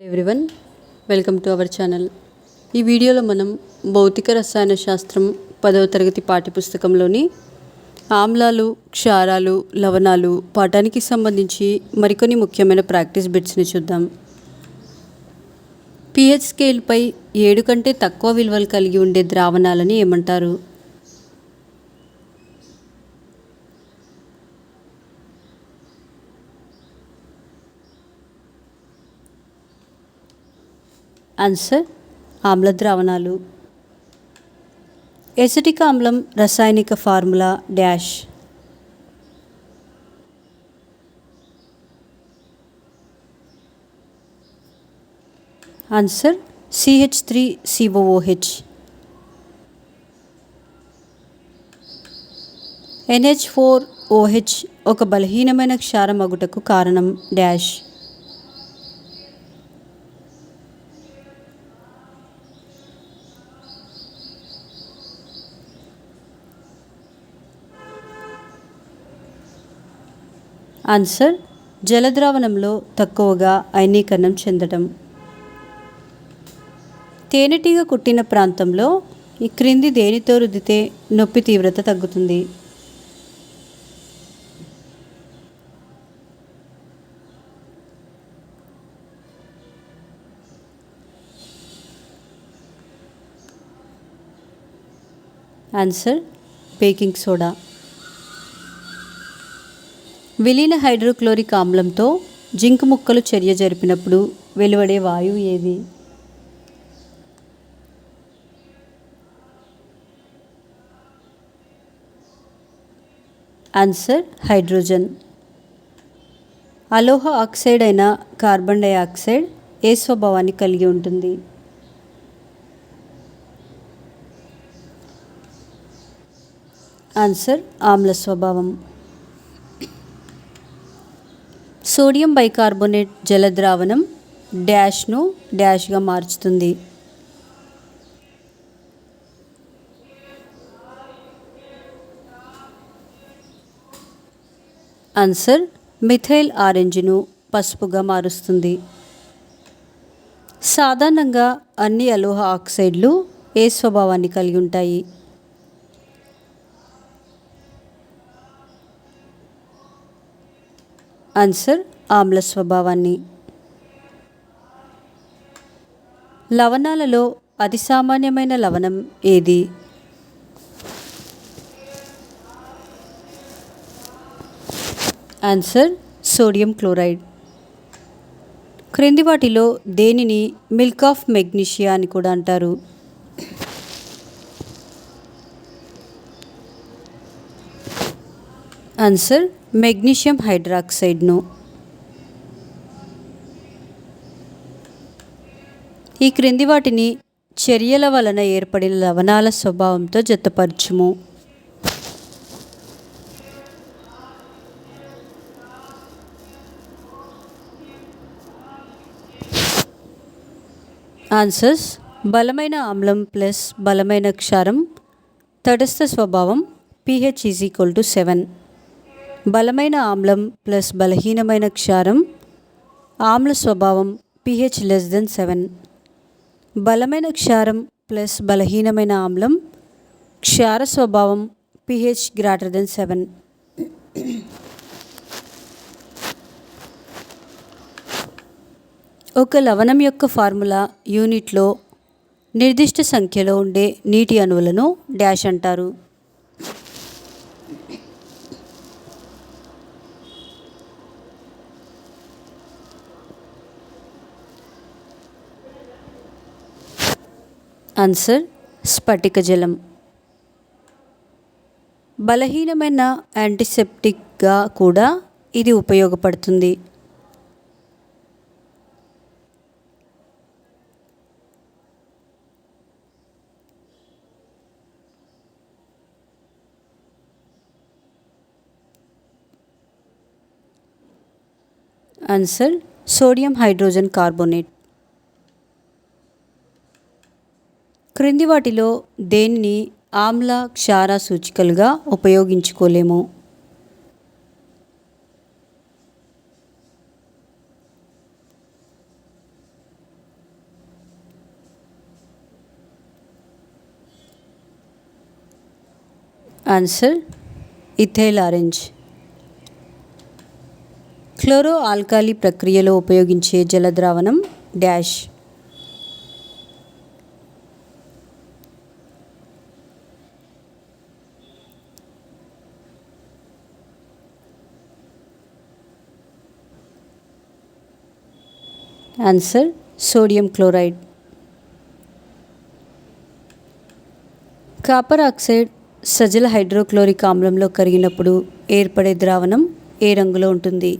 Everyone, welcome to our channel. ఈ వీడియోలో మనం భౌతిక రసాయన శాస్త్రం 10వ తరగతి పాఠ్యపుస్తకంలోని ఆమ్లాలు, క్షారాలు, లవణాలు పాఠానికి సంబంధించి మరికొన్ని ముఖ్యమైన ప్రాక్టీస్ బిట్స్ని చూద్దాం. pH స్కేల్పై 7 కంటే తక్కువ విలువలు కలిగి ఉండే ద్రావణాలని ఏమంటారు? ఆన్సర్ ఆమ్ల ద్రావణాలు. ఎసిటిక్ ఆమ్లం రసాయనిక formula dash. Answer CH3COOH. NH4OH ఒక బలహీనమైన క్షారం అగుటకు కారణం డాష్. ఆన్సర్ జలద్రావణంలో తక్కువగా అయనీకరణం చెందడం. తేనెటీగ కుట్టిన ప్రాంతంలో ఈ క్రింది దేనితో రుద్దితే నొప్పి తీవ్రత తగ్గుతుంది? Answer baking soda. విలీన హైడ్రోక్లోరిక్ ఆమ్లంతో జింక్ ముక్కలు చర్య జరిపినప్పుడు వెలువడే వాయువు ఏది? Answer hydrogen. అలోహ ఆక్సైడ్ అయిన కార్బన్ డైఆక్సైడ్ ఏ స్వభావాన్ని కలిగి ఉంటుంది? ఆన్సర్ ఆమ్ల స్వభావం. సోడియం బైకార్బోనేట్ జలద్రావణం డాష్ను డాష్గా మార్చుతుంది. ఆన్సర్ మిథైల్ ఆరెంజ్ను పసుపుగా మారుస్తుంది. సాధారణంగా అన్ని అలోహ ఆక్సైడ్లు ఏ స్వభావాన్ని కలిగి ఉంటాయి? ఆన్సర్ ఆమ్ల స్వభావాన్ని. లవణాలలో అతి సామాన్యమైన లవణం ఏది? Answer sodium chloride. క్రింది వాటిలో దేనిని మిల్క్ ఆఫ్ మెగ్నీషియా అని కూడా అంటారు? ఆన్సర్ మెగ్నీషియం హైడ్రాక్సైడ్ను. ఈ క్రింది వాటిని చర్యల వలన ఏర్పడిన లవణాల స్వభావంతో జతపరచుము. ఆన్సర్స్ బలమైన ఆమ్లం ప్లస్ బలమైన క్షారం తటస్థ స్వభావం pH = 7. బలమైన ఆమ్లం ప్లస్ బలహీనమైన క్షారం ఆమ్ల స్వభావం pH <7. బలమైన క్షారం ప్లస్ బలహీనమైన ఆమ్లం క్షార స్వభావం pH <7. ఒక లవణం యొక్క ఫార్ములా యూనిట్లో నిర్దిష్ట సంఖ్యలో ఉండే నీటి అణువులను డాష్ అంటారు. ఆన్సర్ స్ఫటిక జలం. బలహీనమైన యాంటీసెప్టిక్గా కూడా ఇది ఉపయోగపడుతుంది. Answer sodium hydrogen carbonate. క్రింది వాటిలో దేనిని ఆమ్ల క్షార సూచికలుగా ఉపయోగించుకోలేము? Answer ethyl orange. Chloro alkali ప్రక్రియలో ఉపయోగించే జలద్రావణం dash. Answer sodium chloride. Copper oxide సజల హైడ్రోక్లోరిక్ ఆమ్లంలో కరిగినప్పుడు ఏర్పడే ద్రావణం ఏ రంగులో ఉంటుంది?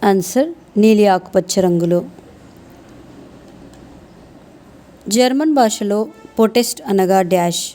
ఆన్సర్ నీలి ఆకుపచ్చ రంగులో. జర్మన్ భాషలో పొటెస్ట్ అనగా డాష్.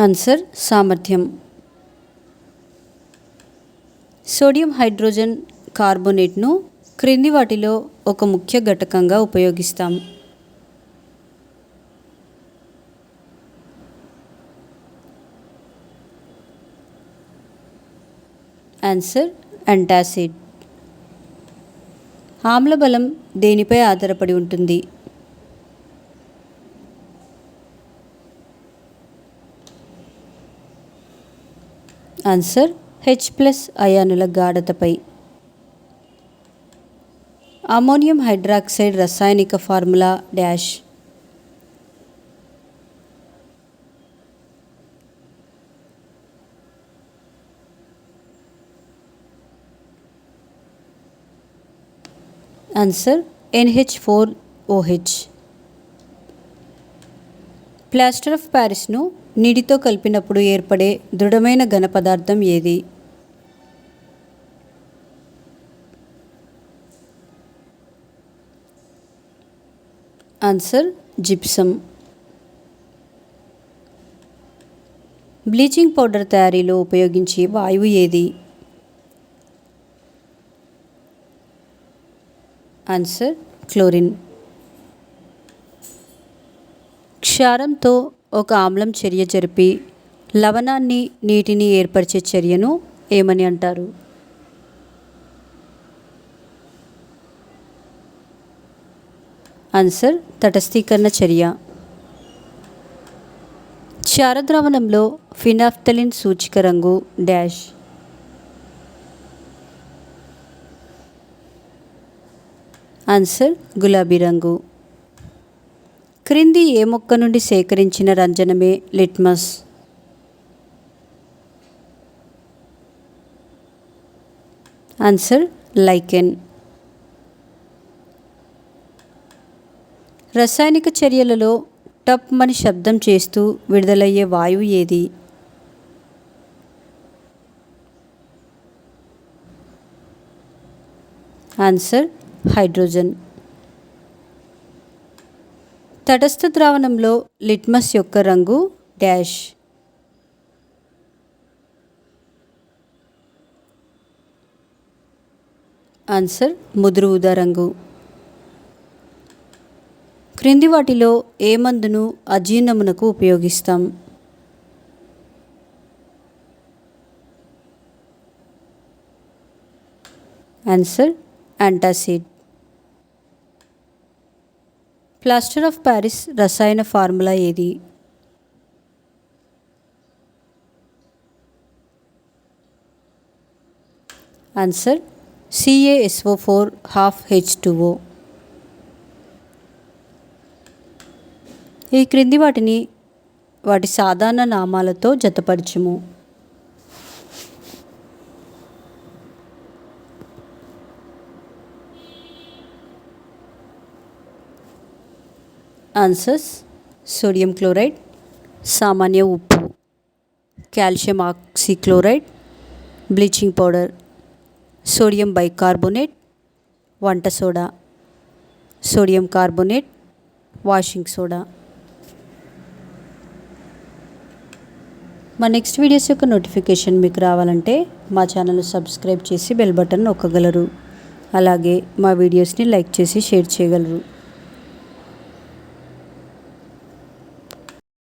ఆన్సర్ సామర్థ్యం. సోడియం హైడ్రోజన్ కార్బోనేట్ను క్రింది వాటిలో ఒక ముఖ్య ఘటకంగా ఉపయోగిస్తాం. Answer antacid. ఆమ్లబలం దేనిపై ఆధారపడి ఉంటుంది? ఆన్సర్ H+ అయానుల గాఢతపై. అమోనియం హైడ్రాక్సైడ్ రసాయనిక formula dash. Answer NH4OH. Plaster of ప్యారిస్ను నీటితో కలిపినప్పుడు ఏర్పడే దృఢమైన ఘన పదార్థం ఏది? Answer gypsum. బ్లీచింగ్ పౌడర్ తయారీలో ఉపయోగించే వాయువు ఏది? Answer chlorine. క్షారంతో ఒక ఆమ్లం చర్య జరిపి లవణాన్ని నీటిని ఏర్పరిచే చర్యను ఏమని అంటారు? ఆన్సర్ తటస్థీకరణ చర్య. క్షారద్రావణంలో ఫినాఫ్థలిన్ సూచిక రంగు డాష్. ఆన్సర్ గులాబీ రంగు. క్రింది ఏ మొక్క నుండి సేకరించిన రంజనమే లిట్మస్? Answer lichen. రసాయనిక చర్యలలో టప్ మని శబ్దం చేస్తూ విడుదలయ్యే వాయువు ఏది? Answer hydrogen. తటస్థ ద్రావణంలో లిట్మస్ యొక్క రంగు డాష్. ఆన్సర్ ముదురు ఊదా రంగు. క్రింది వాటిలో ఏ మందును అజీర్ణమునకు ఉపయోగిస్తాం? Answer antacid. Plaster of Paris రసాయన ఫార్ములా ఏది? Answer CaSO4 ½ H2O. ఈ క్రింది వాటిని వాటి సాధారణ నామాలతో జతపరచుము. ఆన్సర్స్ సోడియం క్లోరైడ్, సామాన్య ఉప్పు, calcium oxychloride, bleaching powder, sodium bicarbonate, వంట soda, sodium carbonate, washing soda. మా నెక్స్ట్ వీడియోస్ యొక్క నోటిఫికేషన్ మీకు రావాలంటే మా ఛానల్ని సబ్స్క్రైబ్ చేసి బెల్ బటన్ నొక్కగలరు. అలాగే మా వీడియోస్ని లైక్ చేసి షేర్ చేయగలరు.